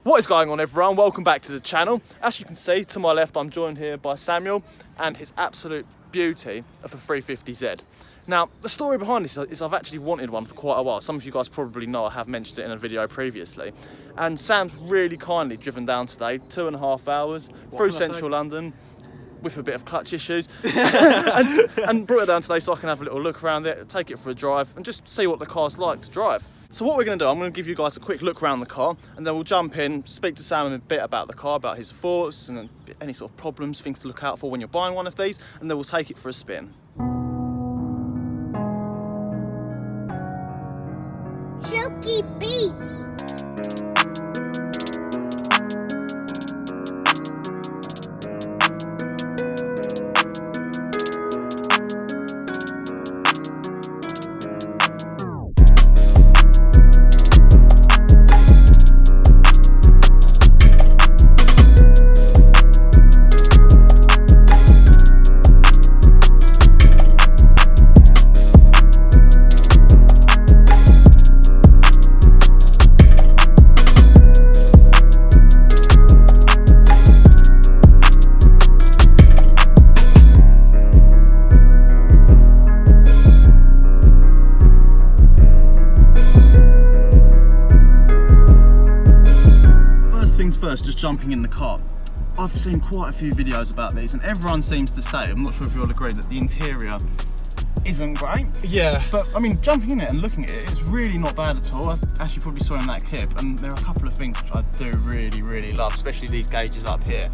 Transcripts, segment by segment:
What is going on, everyone? Welcome back to the channel. As you can see, to my left, I'm joined here by Samuel and his absolute beauty of a 350Z. Now, the story behind this is I've actually wanted one for quite a while. Some of you guys probably know I have mentioned it in a video previously. And Sam's really kindly driven down today, 2.5 hours, through central London, with a bit of clutch issues, and brought it down today so I can have a little look around it, take it for a drive, and just see what the car's like to drive. So what we're going to do, I'm going to give you guys a quick look around the car, and then we'll jump in, speak to Sam a bit about the car, about his thoughts, and any sort of problems, things to look out for when you're buying one of these, and then we'll take it for a spin. Choky beat. First, just jumping in the car, I've seen quite a few videos about these and everyone seems to say, I'm not sure if you'll agree, that the interior isn't great. Yeah. But I mean, jumping in it and looking at it, it's really not bad at all. I actually probably saw in that clip, and there are a couple of things which I do really love, especially these gauges up here.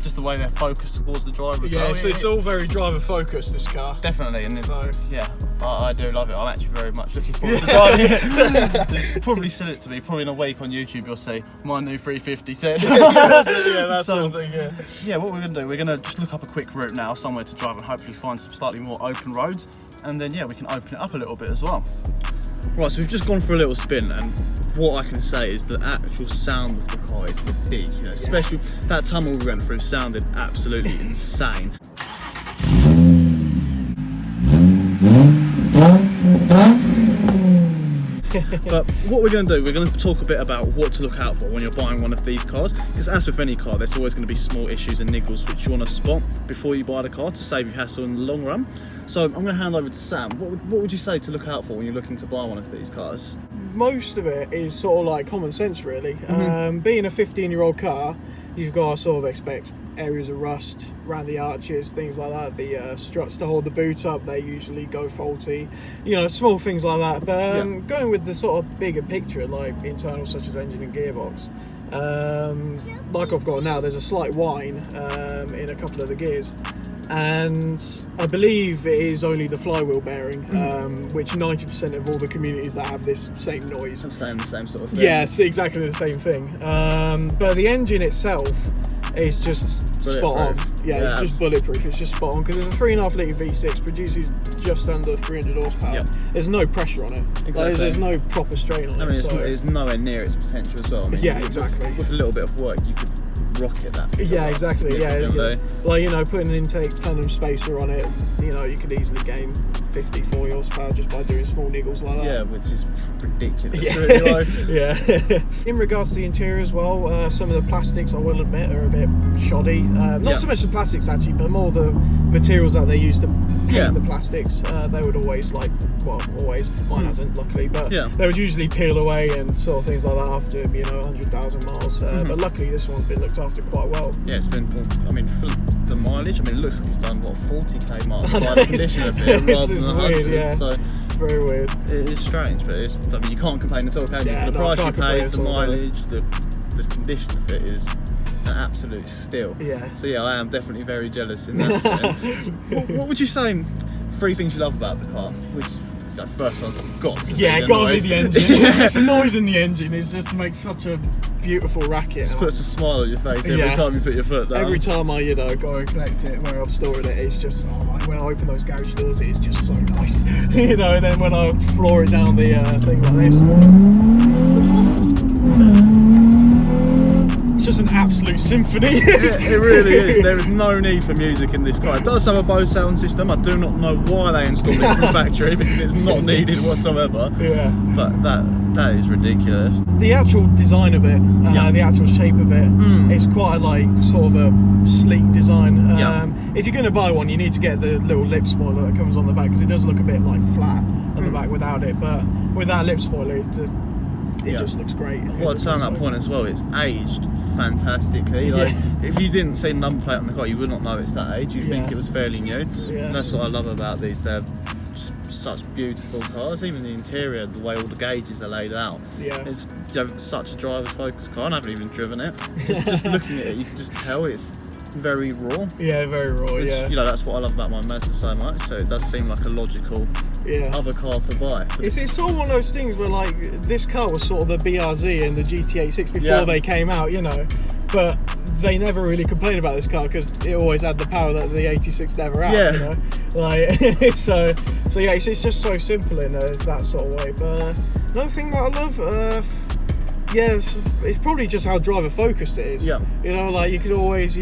Just the way they're focused towards the driver as well. Yeah, so it's all very driver focused, this car. Definitely, and So. yeah, I do love it. I'm actually very much looking forward to driving it. You'll probably sell it to me, probably in a week on YouTube you'll see my new 350Z. That's sort of thing, yeah. Yeah, what we're going to do, we're going to just look up a quick route now, somewhere to drive and hopefully find some slightly more open roads, and then yeah, we can open it up a little bit as well. Right, so we've just gone for a little spin, and what I can say is the actual sound of the car is ridiculous. Especially that tunnel we went through sounded absolutely insane. But what we're going to do, we're going to talk a bit about what to look out for when you're buying one of these cars, because as with any car, there's always going to be small issues and niggles which you want to spot before you buy the car to save you hassle in the long run. So I'm going to hand over to Sam. What would you say to look out for when you're looking to buy one of these cars? Most of it is sort of like common sense, really. Being a 15-year-old car, you've got to sort of expect areas of rust around the arches, things like that. The struts to hold the boot up, they usually go faulty. You know, small things like that. But going with the sort of bigger picture, like internals such as engine and gearbox, like I've got now, there's a slight whine in a couple of the gears. And I believe it is only the flywheel bearing, which 90% of all the communities that have this same noise. I'm saying the same sort of thing. Yeah, it's exactly the same thing. But the engine itself is just spot on. Yeah, it's just bulletproof. It's just spot on because it's a 3.5 litre V6, produces just under 300 horsepower. Yep. There's no pressure on it. Exactly. Like, there's no proper strain on it. It's nowhere near its potential as well. I mean, yeah, exactly. With a little bit of work, you could rocket that. Yeah, exactly. Yeah. Like, you know, putting an intake plenum spacer on it, you know, you could easily gain 50, 40 horsepower just by doing small niggles like that. Yeah, which is ridiculous. Yeah. Really, like. Yeah. In regards to the interior as well, some of the plastics, I will admit, are a bit shoddy. Not so much the plastics actually, but more the materials that they use to paint the plastics. They would always mine hasn't, luckily, but they would usually peel away and sort of things like that after, you know, 100,000 miles. But luckily this one's been looked after quite well. Yeah, it's been, I mean, for the mileage, I mean, it looks like it's done, what, 40k miles by the condition of it, rather than 100, weird, so it's very weird. It is strange, but it's, I mean, you can't complain at all, can you? Yeah, For the price you pay, the all mileage, the condition of it is an absolute steal. Yeah. So yeah, I am definitely very jealous in that sense. What would you say, 3 things you love about the car? Which, you know, first one's got to be the engine. It's just the noise in the engine. It just makes such a beautiful racket. Just puts a smile on your face every time you put your foot down. Every time I, you know, go and collect it where I'm storing it, it's just, when I open those garage doors, it's just so nice. You know, and then when I floor it down the thing like this, just an absolute symphony. It really is. There is no need for music in this car. It does have a Bose sound system. I do not know why they installed it from factory because it's not needed whatsoever. Yeah. But that is ridiculous. The actual design of it, the actual shape of it, it's quite like sort of a sleek design. If you're going to buy one, you need to get the little lip spoiler that comes on the back because it does look a bit like flat on the back without it. But with that lip spoiler, it just looks great. Well, I'd say on that point as well, it's aged fantastically. Like, if you didn't see the number plate on the car, you would not know it's that age. You'd think it was fairly new. And that's what I love about these. They're just such beautiful cars. Even the interior, the way all the gauges are laid out. It's such a driver's focused car. And I haven't even driven it. Just looking at it, you can just tell it's very raw. Yeah, very raw. You know, that's what I love about my Mazda so much. So it does seem like a logical other car to buy. It's sort of one of those things where like this car was sort of the BRZ and the GT86 before they came out, you know, but they never really complained about this car because it always had the power that the 86 never had. You know, like so yeah, it's just so simple in that sort of way. But another thing that I love. It's probably just how driver focused it is. You know, like you've always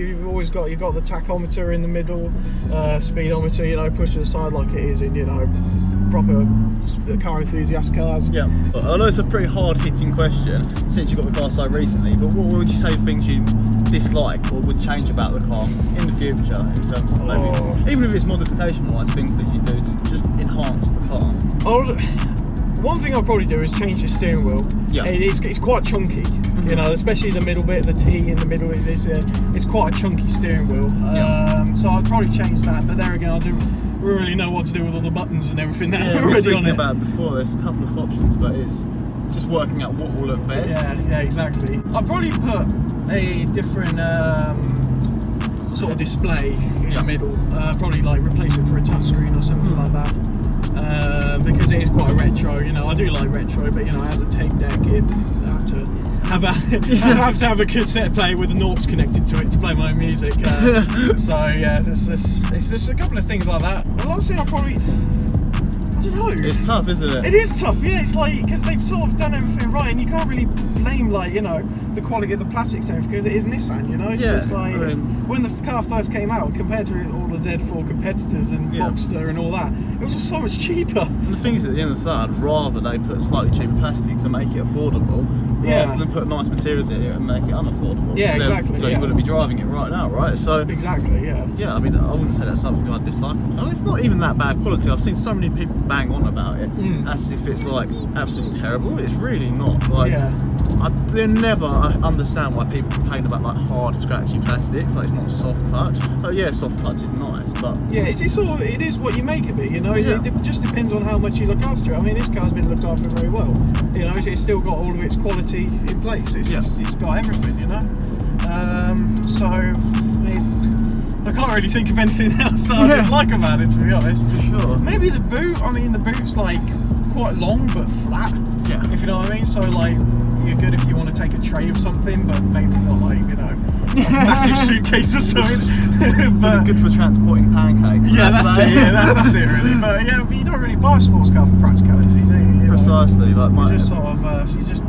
got the tachometer in the middle, speedometer, you know, pushed to the side like it is in, you know, proper car enthusiast cars. I know it's a pretty hard hitting question since you got the car so recently, but what would you say things you dislike or would change about the car in the future in terms of maybe, even if it's modification wise, things that you do to just enhance the car? One thing I'll probably do is change the steering wheel. It's quite chunky, you know, especially the middle bit, the T in the middle it's quite a chunky steering wheel. So I'd probably change that. But there again, I don't really know what to do with all the buttons and everything that are already on it. About before, there's a couple of options, but it's just working out what will look best. Yeah, exactly. I'd probably put a different sort of display in the middle. Probably like replace it for a touchscreen or something like that. Because it is quite a retro, you know. I do like retro, but you know, as a tape deck, I have to have a cassette player with the Norts connected to it to play my own music. So yeah, it's just a couple of things like that. The last thing I don't know. It's tough, isn't it? It is tough, yeah. It's like, because they've sort of done everything right, and you can't really blame, like, you know, the quality of the plastics and everything, because it is Nissan, you know. It's just like, when the car first came out, compared to all the Z4 competitors and Boxster and all that, it was just so much cheaper. And the thing is, at the end of the day, I'd rather they put slightly cheaper plastics and make it affordable, rather than put nice materials in it and make it unaffordable. Yeah, exactly. You wouldn't be driving it right now, right? So exactly, yeah. Yeah, I mean, I wouldn't say that's something I'd dislike. I mean, it's not even that bad quality. I've seen so many people bang on about it as if it's like absolutely terrible. It's really not. Like, I never understand why people complain about like hard, scratchy plastics. Like, it's not soft touch. Oh yeah, soft touch is nice, but it's sort of, it is what you make of it. You know, it just depends on how much you look after it. I mean, this car's been looked after very well. You know, it's still got all of its quality in place. It's got everything. You know, so I can't really think of anything else that I dislike about it, to be honest. For sure. Maybe the boot. I mean, the boot's like quite long but flat. Yeah. If you know what I mean. So like, you're good if you want to take a tray of something, but maybe not like, you know, a massive suitcase or something. But good for transporting pancakes. Yeah, that's it. Yeah, that's it really. But yeah, but you don't really buy a sports car for practicality, do you? Precisely. Like my, you just sort of, you just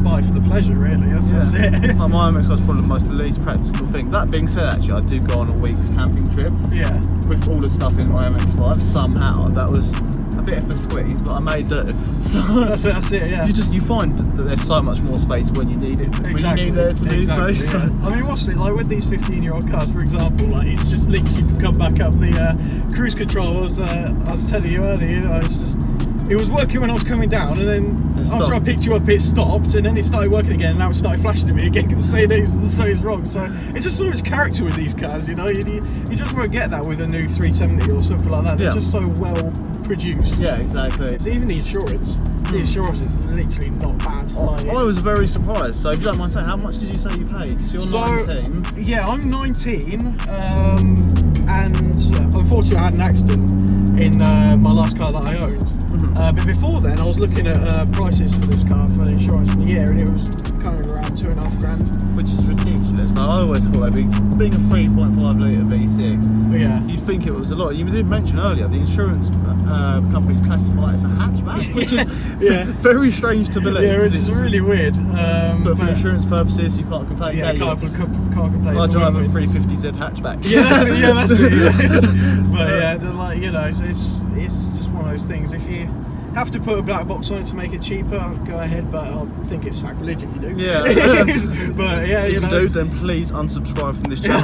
buy for the pleasure, really. That's it. Like my MX was probably the least practical thing. That being said, actually, I did go on a week's camping trip. Yeah. With all the stuff in my MX-5. Somehow that was a bit of a squeeze, but I made do. So that's it. Yeah. You find that there's so much more space when you need it. When you need there to do space. Yeah. I mean, what's it like with these 15-year-old cars, for example? Like, it's just literally come back up the cruise control. I was telling you earlier, you know, it's just. It was working when I was coming down, and then after I picked you up, it stopped, and then it started working again, and now it started flashing at me again because it's wrong. So it's just so much character with these cars, you know. You just won't get that with a new 370 or something like that. They're just so well produced. Yeah, exactly. So even the insurance is literally not bad. I was very surprised. So if you don't mind saying, how much did you say you paid? Because you're 19. Yeah, I'm 19, and unfortunately I had an accident in my last car that I owned. But before then, I was looking at prices for this car for insurance in the year, and it was kind of around £2,500. Which is ridiculous. Like, I always thought being a 3.5 litre V6, Yeah. you'd think it was a lot. You did mention earlier the insurance companies classify it as a hatchback, which is very strange to believe. Yeah, it's really weird. But for insurance purposes, you can't complain. Yeah, can't complain. I drive a 350Z hatchback. Yeah, that's it. Yeah. But yeah, like, you know, so it's just one of those things. If you have to put a black box on it to make it cheaper, go ahead, but I think it's sacrilege if you do. Yeah. But yeah, if you do, then please unsubscribe from this channel.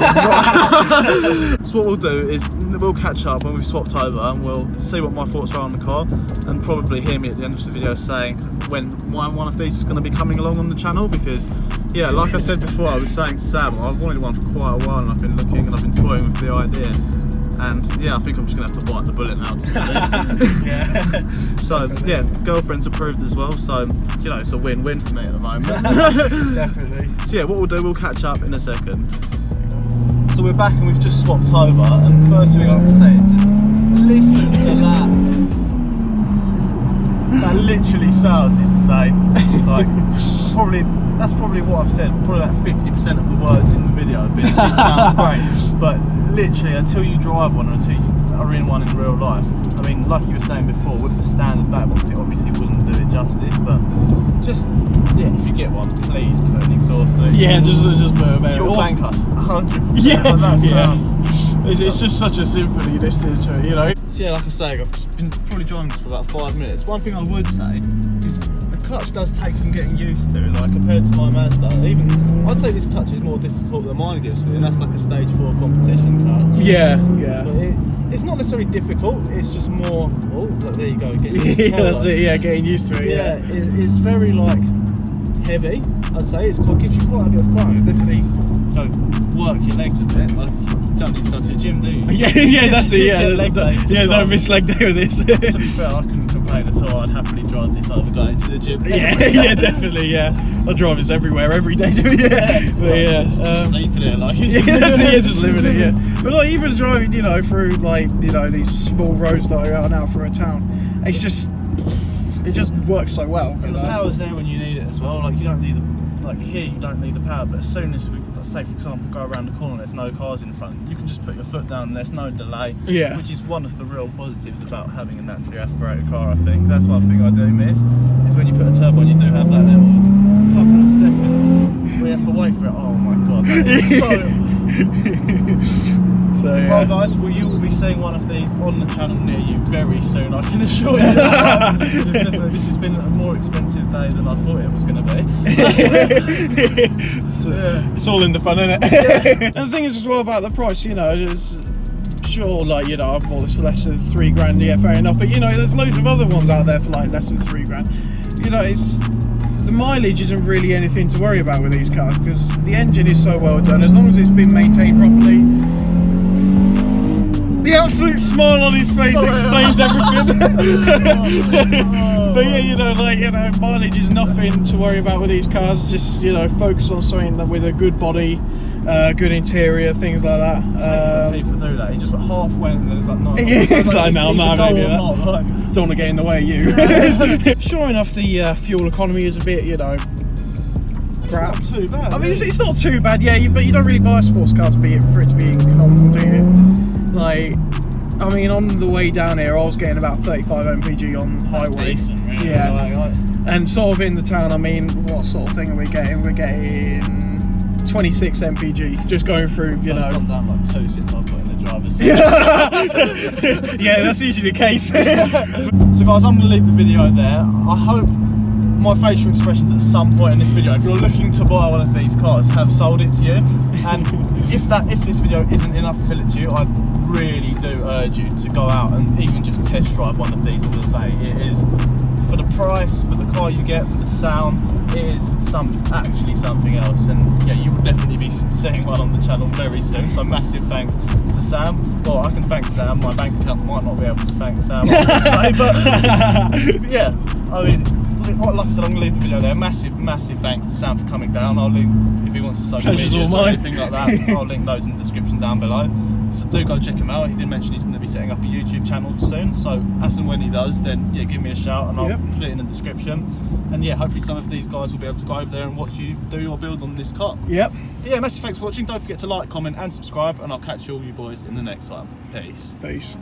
So what we'll do is we'll catch up when we've swapped over, and we'll see what my thoughts are on the car, and probably hear me at the end of the video saying when one of these is going to be coming along on the channel, because yeah, like I said before, I was saying to Sam, I've wanted one for quite a while, and I've been looking and I've been toying with the idea. And yeah, I think I'm just going to have to bite the bullet now to do this. Yeah. So yeah, girlfriend's approved as well, so you know, it's a win-win for me at the moment. Definitely. So yeah, what we'll do, we'll catch up in a second. So we're back and we've just swapped over, and the first thing I have to say is just listen to that. That literally sounds insane. Like, that's probably what I've said. Probably about 50% of the words in the video have been, this sounds great. But literally, until you drive one, or until you are in one in real life, I mean, like you were saying before, with the standard back box, it obviously wouldn't do it justice. But just, yeah, if you get one, please put an exhaust on it. Yeah, just put a better. You'll thank us 100%. Yeah, on that sound. It's just such a symphony listening to it, you know. So yeah, like I say, I've just been probably driving this for about 5 minutes. One thing I would say is the clutch does take some getting used to, like compared to my Mazda. Even I'd say this clutch is more difficult than mine gives me, and that's like a stage 4 competition clutch. Yeah. But it's not necessarily difficult. It's just more. Oh, look, there you go. Yeah, that's it. Yeah, getting used to it. Yeah, it's very like heavy. I'd say it gives you quite a bit of time. It definitely, you know, work your legs a bit. Like, you don't need to go to the gym, do you? Yeah, that's it. Yeah, leg day. Don't miss leg day with this. To be fair, I couldn't complain at all. I'd happily drive this over going to the gym. Yeah, definitely. Yeah, I drive this everywhere, every day. But yeah, just sleeping here, like. Just living it. Yeah, but like even driving, you know, through like, you know, these small roads that are now through a town, it just works so well. And the power's there when you need it as well. Like, you don't need here you don't need the power, but as soon as we, let's say for example, go around the corner and there's no cars in front, you can just put your foot down and there's no delay. Yeah. Which is one of the real positives about having a naturally aspirated car, I think. That's one thing I do miss, is when you put a turbo on, you do have that little couple of seconds where you have to wait for it. Oh my god, that is so... So yeah. Well guys, you will be seeing one of these on the channel near you very soon, I can assure you. This has been a more expensive day than I thought it was going to be. It's all in the fun, isn't it? Yeah. And the thing is as well about the price, you know, is sure, like, you know, I bought this for less than $3,000, yeah, fair enough, but you know, there's loads of other ones out there for like less than $3,000. You know, the mileage isn't really anything to worry about with these cars, because the engine is so well done. As long as it's been maintained properly, the absolute smile on his face explains everything. But yeah, you know, like, you know, mileage is nothing to worry about with these cars. Just, you know, focus on something that with a good body, good interior, things like that. People do that. You just half went and then it's like, no. Yes, I know, I'm not having that. Like, don't want to get in the way of you. Sure enough, the fuel economy is a bit, you know, crap. It's not too bad. I mean, it's not too bad, yeah, but you don't really buy a sports car for it to be economical, do you? Like, I mean, on the way down here, I was getting about 35 mpg on highway. Decent, really. Yeah. Like, and sort of in the town, I mean, what sort of thing are we getting? We're getting 26 mpg just going through, you know. I've gone down like 2 since I've got in the driver's seat. Yeah, that's usually the case. So guys, I'm going to leave the video there. I hope my facial expressions at some point in this video, if you're looking to buy one of these cars, have sold it to you. And if this video isn't enough to sell it to you, I really do urge you to go out and even just test drive one of these for the day. It is, for the price, for the car you get, for the sound, it is actually something else. And yeah, you will definitely be seeing one on the channel very soon. So massive thanks to Sam. Well, I can thank Sam. My bank account might not be able to thank Sam today, but yeah, I mean, like I said, I'm going to leave the video there. Massive thanks to Sam for coming down. I'll link, if he wants to social media or anything like that, I'll link those in the description down below. So do go check him out. He did mention he's going to be setting up a YouTube channel soon. So as and when he does, then yeah, give me a shout and I'll put it in the description. And yeah, hopefully some of these guys will be able to go over there and watch you do your build on this car. Yep. But yeah, massive thanks for watching. Don't forget to like, comment and subscribe, and I'll catch all you boys in the next one. Peace. Peace.